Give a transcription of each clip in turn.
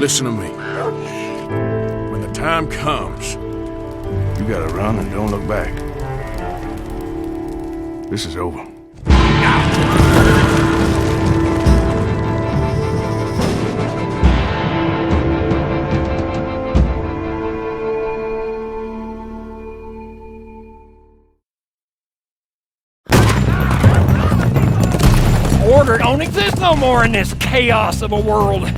Listen to me. When the time comes, you gotta run and don't look back. This is over. Order don't exist no more in this chaos of a world.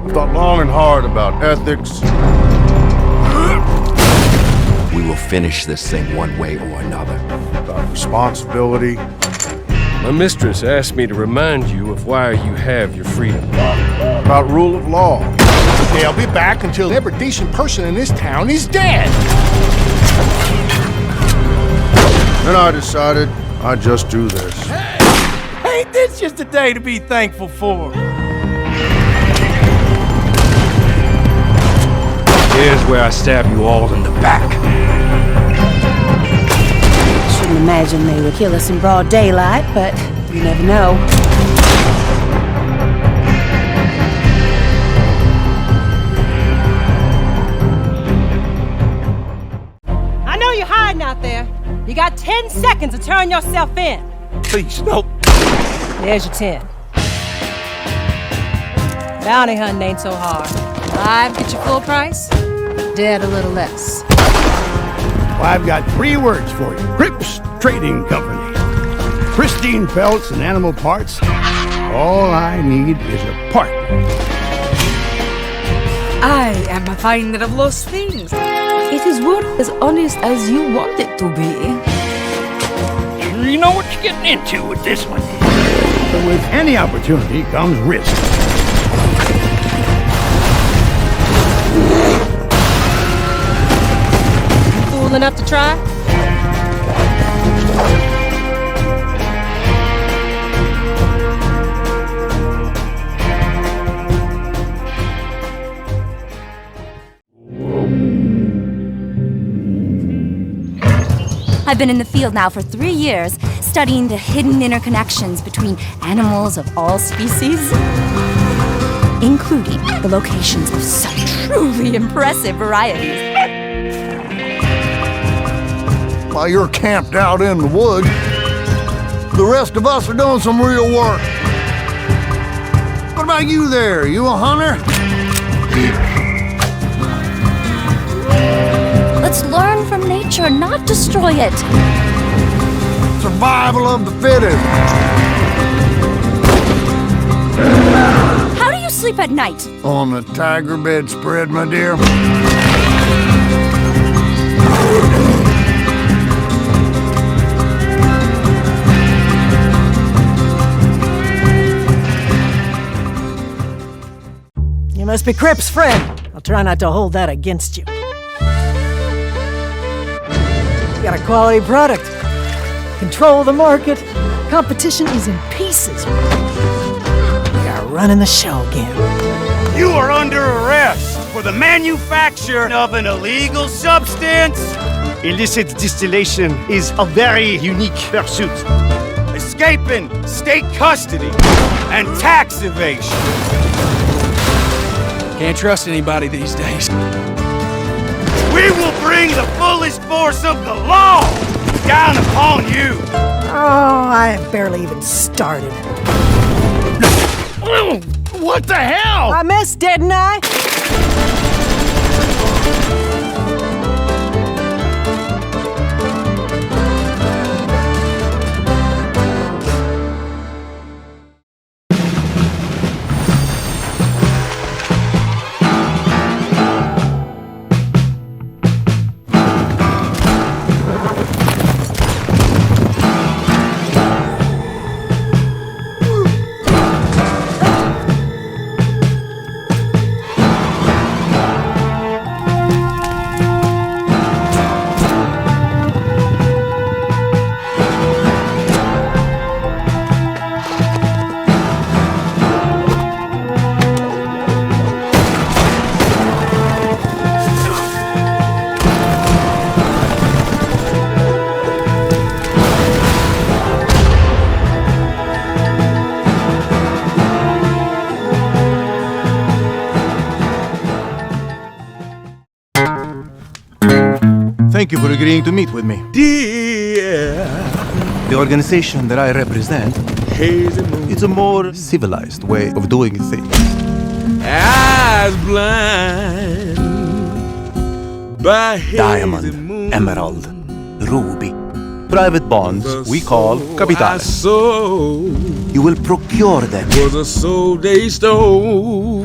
I've thought long and hard about ethics. We will finish this thing one way or another. About responsibility. My mistress asked me to remind you of why you have your freedom. About rule of law. They'll be back until every decent person in this town is dead. Then I decided I'd just do this. Ain't this just a day to be thankful for? Here's where I stab you all in the back. Shouldn't imagine they would kill us in broad daylight, but you never know. I know you're hiding out there. You got 10 seconds to turn yourself in. Please, no. There's your 10. Bounty hunting ain't so hard. Live, get your full price. Dead, a little less. Well, I've got 3 words for you. Cripps Trading Company. Pristine pelts and animal parts. All I need is a partner. I am a finder of lost things. It is worth as honest as you want it to be. You know what you're getting into with this one. But with any opportunity comes risk. Fool enough to try? I've been in the field now for 3 years, studying the hidden interconnections between animals of all species, including the locations of some truly impressive varieties. While you're camped out in the woods, the rest of us are doing some real work. What about you there? You a hunter? Let's learn from nature, not destroy it. Survival of the fittest. How do you sleep at night? On the tiger bedspread, my dear. You must be Cripps' friend. I'll try not to hold that against you. You got a quality product. Control the market. Competition is in pieces. We are running the show again. You are under arrest for the manufacture of an illegal substance. Illicit distillation is a very unique pursuit. Escaping state custody and tax evasion. Can't trust anybody these days. We will bring the fullest force of the law down upon you. Oh, I have barely even started. What the hell? I missed, didn't I? Thank you for agreeing to meet with me. Dear. The organization that I represent, it's a more civilized way of doing things. Eyes blind by Diamond, emerald, ruby. Private bonds we call capitales. You will procure them. Was a soul they stole.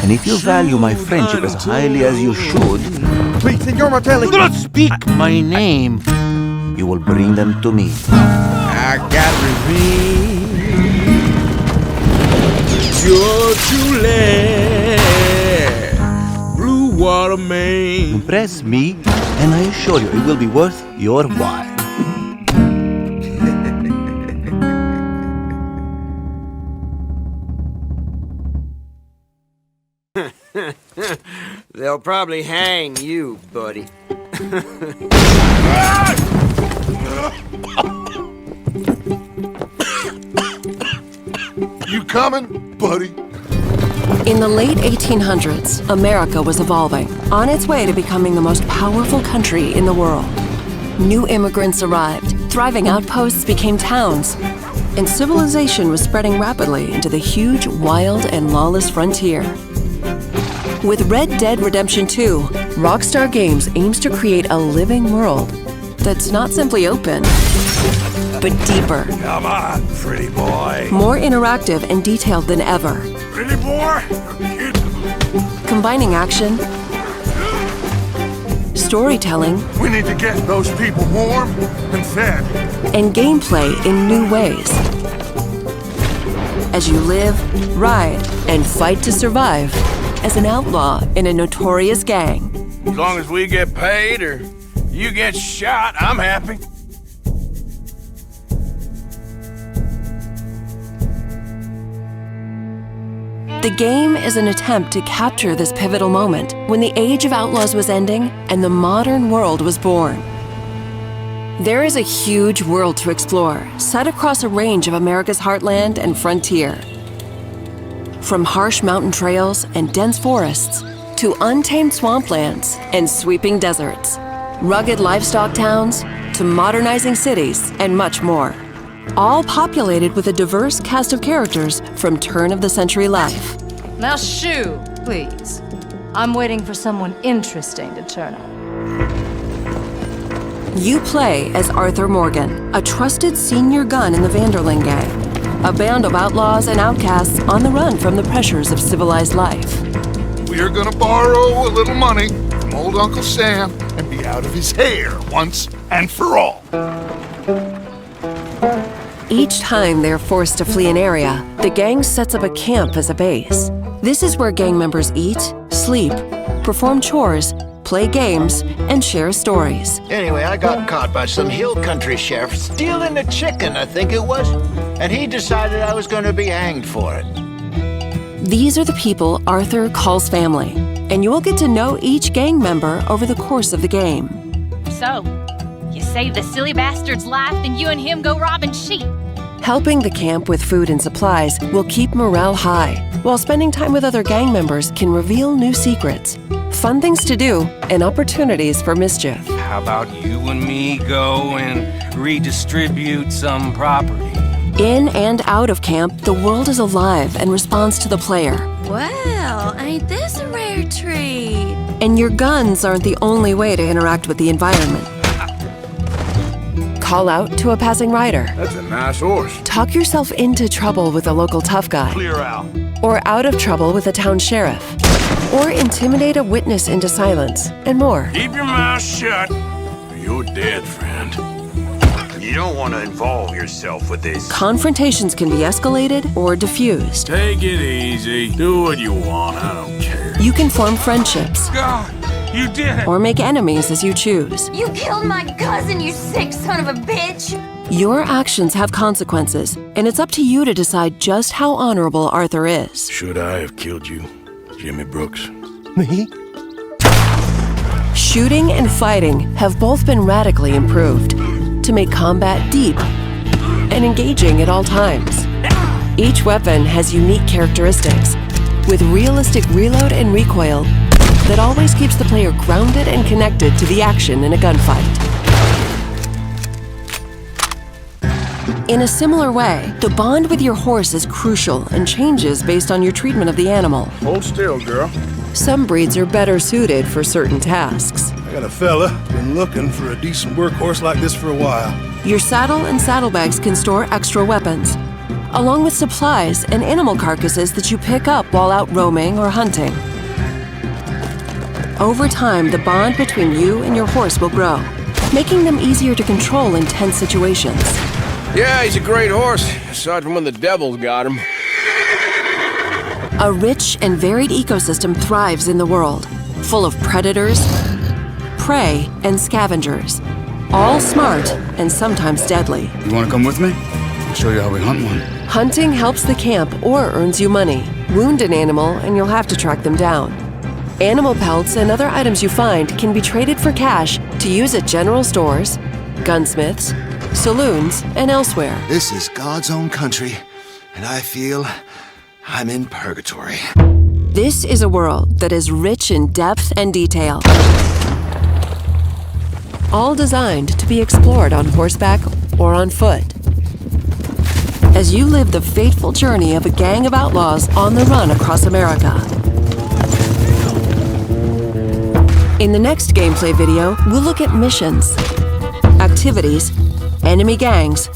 And if you value my friendship as highly as you should, Please, Senor Martelli. do not speak my name. You will bring them to me. I got revenge. You're too late. Blue water man. Impress me, and I assure you it will be worth your while. They'll probably hang you, buddy. You coming, buddy? In the late 1800s, America was evolving, on its way to becoming the most powerful country in the world. New immigrants arrived, thriving outposts became towns, and civilization was spreading rapidly into the huge, wild, and lawless frontier. With Red Dead Redemption 2, Rockstar Games aims to create a living world that's not simply open, but deeper. Come on, pretty boy. More interactive and detailed than ever. Pretty boy? Combining action, storytelling, We need to get those people warm and fed. and gameplay in new ways. As you live, ride, and fight to survive as an outlaw in a notorious gang. As long as we get paid or you get shot, I'm happy. The game is an attempt to capture this pivotal moment when the age of outlaws was ending and the modern world was born. There is a huge world to explore, set across a range of America's heartland and frontier. From harsh mountain trails and dense forests to untamed swamplands and sweeping deserts, rugged livestock towns to modernizing cities and much more. All populated with a diverse cast of characters from turn-of-the-century life. Now shoo, please. I'm waiting for someone interesting to turn up. You play as Arthur Morgan, a trusted senior gun in the Vanderling gang, a band of outlaws and outcasts on the run from the pressures of civilized life. We are gonna borrow a little money from old Uncle Sam and be out of his hair once and for all. Each time they're forced to flee an area, the gang sets up a camp as a base. This is where gang members eat, sleep, perform chores, play games, and share stories. Anyway, I got caught by some hill country sheriff stealing a chicken, I think it was, and he decided I was going to be hanged for it. These are the people Arthur calls family, and you will get to know each gang member over the course of the game. So, you save the silly bastard's life, then you and him go robbing sheep. Helping the camp with food and supplies will keep morale high, while spending time with other gang members can reveal new secrets, fun things to do, and opportunities for mischief. How about you and me go and redistribute some property? In and out of camp, the world is alive and responds to the player. Well, ain't this a rare treat? And your guns aren't the only way to interact with the environment. Call out to a passing rider. That's a nice horse. Talk yourself into trouble with a local tough guy. Clear out. Or out of trouble with a town sheriff. Or intimidate a witness into silence, and more. Keep your mouth shut, or you're dead, friend. You don't want to involve yourself with this. Confrontations can be escalated or diffused. Take it easy. Do what you want. I don't care. You can form friendships. God, you did it. Or make enemies as you choose. You killed my cousin, you sick son of a bitch! Your actions have consequences, and it's up to you to decide just how honorable Arthur is. Should I have killed you, Jimmy Brooks? Me? Shooting and fighting have both been radically improved to make combat deep and engaging at all times. Each weapon has unique characteristics, with realistic reload and recoil, that always keeps the player grounded and connected to the action in a gunfight. In a similar way, the bond with your horse is crucial and changes based on your treatment of the animal. Hold still, girl. Some breeds are better suited for certain tasks. I got a fella been looking for a decent workhorse like this for a while. Your saddle and saddlebags can store extra weapons, along with supplies and animal carcasses that you pick up while out roaming or hunting. Over time, the bond between you and your horse will grow, making them easier to control in tense situations. Yeah, he's a great horse, aside from when the devils got him. A rich and varied ecosystem thrives in the world, full of predators, prey, and scavengers, all smart and sometimes deadly. You want to come with me? I'll show you how we hunt one. Hunting helps the camp or earns you money. Wound an animal and you'll have to track them down. Animal pelts and other items you find can be traded for cash to use at general stores, gunsmiths, saloons, and elsewhere. This is God's own country, and I feel I'm in purgatory. This is a world that is rich in depth and detail, all designed to be explored on horseback or on foot. As you live the fateful journey of a gang of outlaws on the run across America. In the next gameplay video, we'll look at missions, activities, enemy gangs,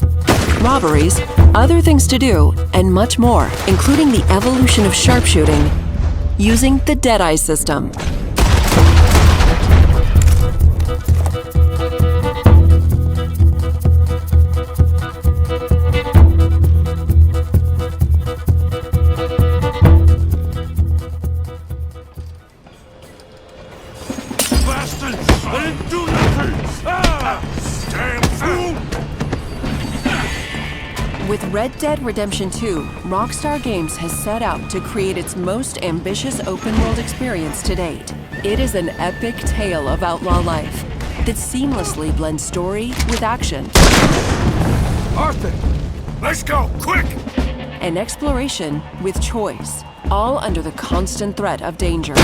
robberies, other things to do, and much more, including the evolution of sharpshooting using the Deadeye system. With Red Dead Redemption 2, Rockstar Games has set out to create its most ambitious open-world experience to date. It is an epic tale of outlaw life that seamlessly blends story with action. Arthur, let's go, quick! And exploration with choice, all under the constant threat of danger.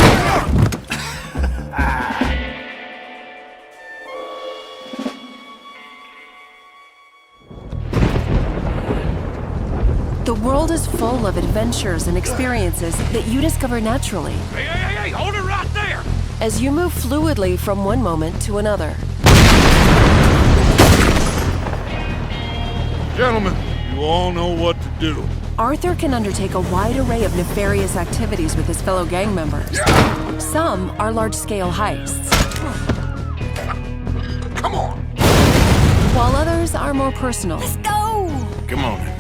The world is full of adventures and experiences that you discover naturally. Hey, hold it right there! As you move fluidly from one moment to another. Gentlemen, you all know what to do. Arthur can undertake a wide array of nefarious activities with his fellow gang members. Some are large-scale heists. Come on! While others are more personal. Let's go! Come on.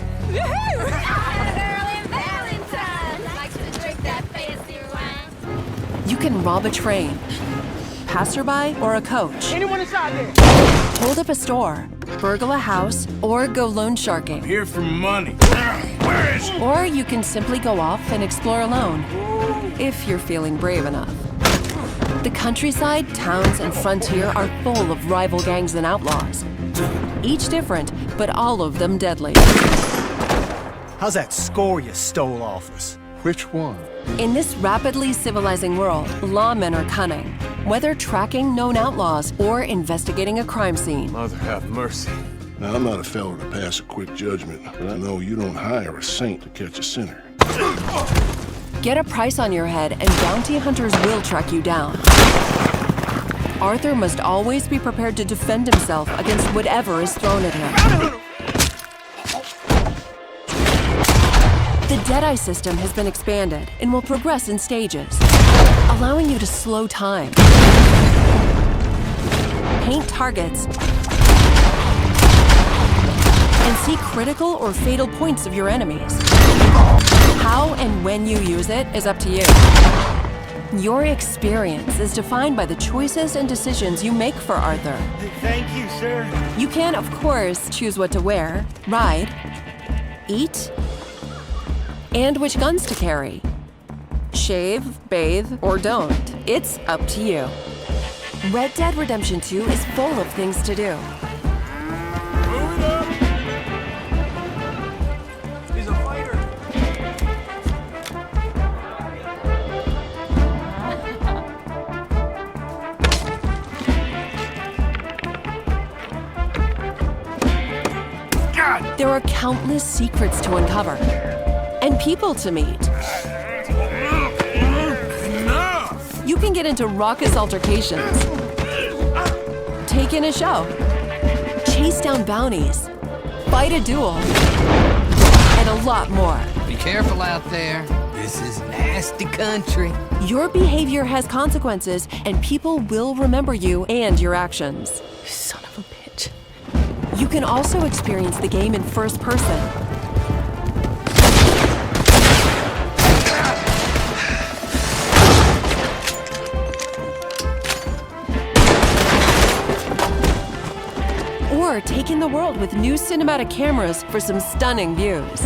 You can rob a train, passerby, or a coach. Anyone inside there? Hold up a store, burgle a house, or go loan sharking. I'm here for money. Where is it? Or you can simply go off and explore alone, if you're feeling brave enough. The countryside, towns, and frontier are full of rival gangs and outlaws. Each different, but all of them deadly. How's that score you stole off us? Which one? In this rapidly civilizing world, lawmen are cunning, whether tracking known outlaws or investigating a crime scene. Mother have mercy. Now, I'm not a fellow to pass a quick judgment, but I know you don't hire a saint to catch a sinner. Get a price on your head and bounty hunters will track you down. Arthur must always be prepared to defend himself against whatever is thrown at him. The Deadeye system has been expanded and will progress in stages, allowing you to slow time, paint targets, and see critical or fatal points of your enemies. How and when you use it is up to you. Your experience is defined by the choices and decisions you make for Arthur. Thank you, sir. You can, of course, choose what to wear, ride, eat, and which guns to carry. Shave, bathe, or don't. It's up to you. Red Dead Redemption 2 is full of things to do. He's a fighter. God! There are countless secrets to uncover and people to meet. Enough! You can get into raucous altercations, take in a show, chase down bounties, fight a duel, and a lot more. Be careful out there. This is nasty country. Your behavior has consequences, and people will remember you and your actions. Son of a bitch. You can also experience the game in first person. Or take in the world with new cinematic cameras for some stunning views.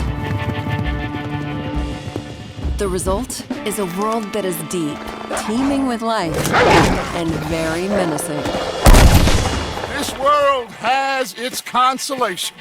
The result is a world that is deep, teeming with life, and very menacing. This world has its consolation.